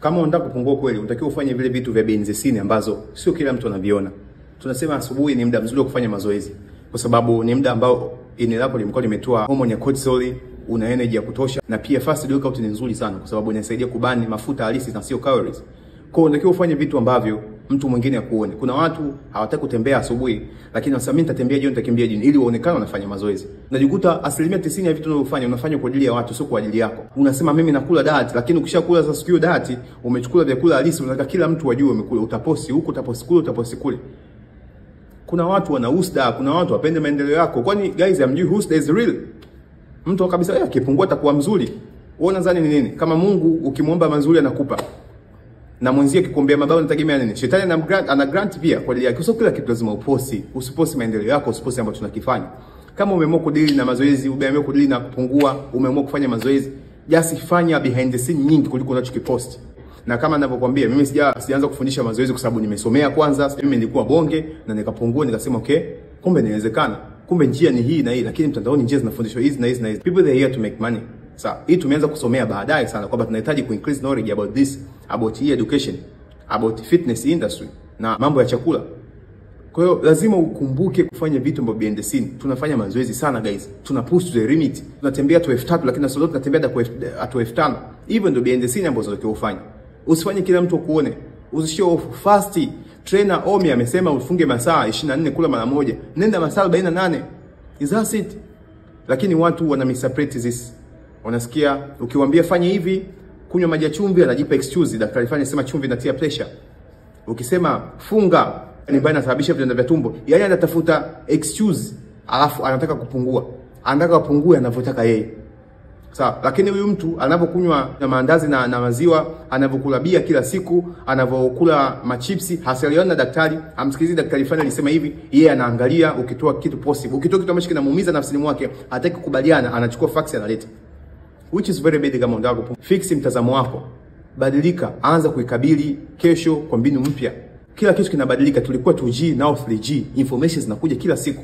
Kama unataka kupungua kweli, unatakiwa ufanye vile vitu vya benzesini ambazo sio kila mtu anaviona. Tunasema asubuhi ni muda mzuri wa kufanya mazoezi kwa sababu ni muda ambao ini lako limekuwa limetoa hormone ya cortisol, una energy ya kutosha, na pia fast workout ni nzuri sana kwa sababu inasaidia kubani mafuta halisi na sio calories. Kwa hiyo unatakiwa ufanye vitu ambavyo mtu mwingine akuone. Kuna watu hawataka kutembea asubuhi, lakini wanasema mimi nitakimbia jioni ili uonekane unafanya mazoezi. Unajikuta 90% ya vitu unavyofanya unafanya kwa ajili ya watu, sio kwa ajili yako. Unasema mimi nakula diet, lakini ukishakula sasa sikio diet, umechukua vyakula halisi, unataka kila mtu ajue umekula. Utaposti huko, utaposti kule, utaposti kule. Kuna watu wana husda, kuna watu wapende maendeleo yako. Kwani guys, hamjui husda is real? Mtu kabisa akipungua atakuwa mzuri. Wewe unadhani ni nini? Kama Mungu ukimwomba mazuri anakupa, na mwenzie akikuombea mabaya unategemea nini? Shetani ana grant pia kwa ajili yake. Sio kila kitu lazima uposti. Usiposti maendeleo yako, usiposti ambacho tunakifanya. Kama umeamua kudili na mazoezi, umeamua kudili na kupungua, umeamua kufanya mazoezi, just fanya behind the scene nyingi kuliko unachokipost. Na kama ninavyokuambia, mimi sijaanza kufundisha mazoezi kwa sababu nimesomea kwanza. Mimi nilikuwa bonge na nikapungua, nikasema okay, kumbe inawezekana. Kumbe njia ni hii na hii, lakini mtandaoni njia zinafundishwa hizi na hizi na hizi. People they are here to make money. Sasa hii tumeanza kusomea baadaye sana kwamba tunahitaji ku increase knowledge about this, about education, about fitness industry na mambo ya chakula. Kwa hiyo lazima ukumbuke kufanya vitu ambavyo behind the scene. Tunafanya mazoezi sana guys. Tuna push to the limit. Tunatembea to F3 lakini sio tunatembea at F5. Hivyo ndio behind the scene ambazo unatakiwa ufanye. Usifanye kila mtu akuone. Usishow off fast. Trainer Omi amesema ufunge masaa 24 kula mara moja. Nenda masaa 48. Is that it? Lakini watu wana misinterpret this. Unasikia ukiwaambia fanya hivi, kunywa maji ya chumvi, anajipa excuse. Daktari fanya sema chumvi inatia pressure. Ukisema funga ni baya inasababisha vidonda vya tumbo. Yaani anatafuta excuse, alafu anataka kupungua. Anataka kupungue anavyotaka yeye. Sawa, lakini huyu mtu anapokunywa na maandazi na maziwa, anapokula bia kila siku, anapokula machipsi, hasaliona na daktari, amsikilizi daktari fanya alisema hivi, yeye anaangalia ukitoa kitu possible. Ukitoa kitu ambacho kinamuumiza nafsini mwake, hataki kukubaliana, anachukua facts analeta. Which is very bad kama unataka fix mtazamo wako. Badilika, anza kuikabili kesho kwa mbinu mpya. Kila kitu kinabadilika, tulikuwa 2G now 3G. Information zinakuja kila siku.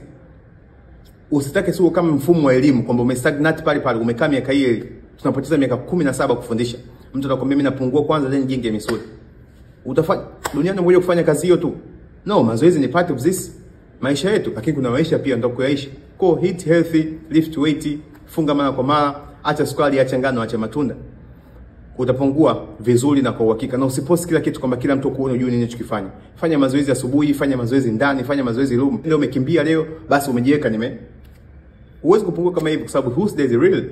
Usitake sio kama mfumo wa elimu kwamba umestagnate pale pale, umekaa miaka hii, tunapoteza miaka 17 kufundisha. Mtu anakuambia mimi napungua kwanza then jenge misuli. Utafanya duniani ngoja kufanya kazi hiyo tu. No, mazoezi ni part of this maisha yetu, lakini kuna maisha pia ndio kuyaishi. Go eat healthy, lift weight, funga mara kwa mara, acha sukari, acha ngano, acha matunda. Utapungua vizuri na kwa uhakika. Na usipost kila kitu kwamba kila mtu kuone ujue nini unachokifanya. Fanya mazoezi asubuhi, fanya mazoezi ndani, fanya mazoezi room. Leo umekimbia leo, basi umejiweka Huwezi kupungua kama hivi kwa sababu who's the real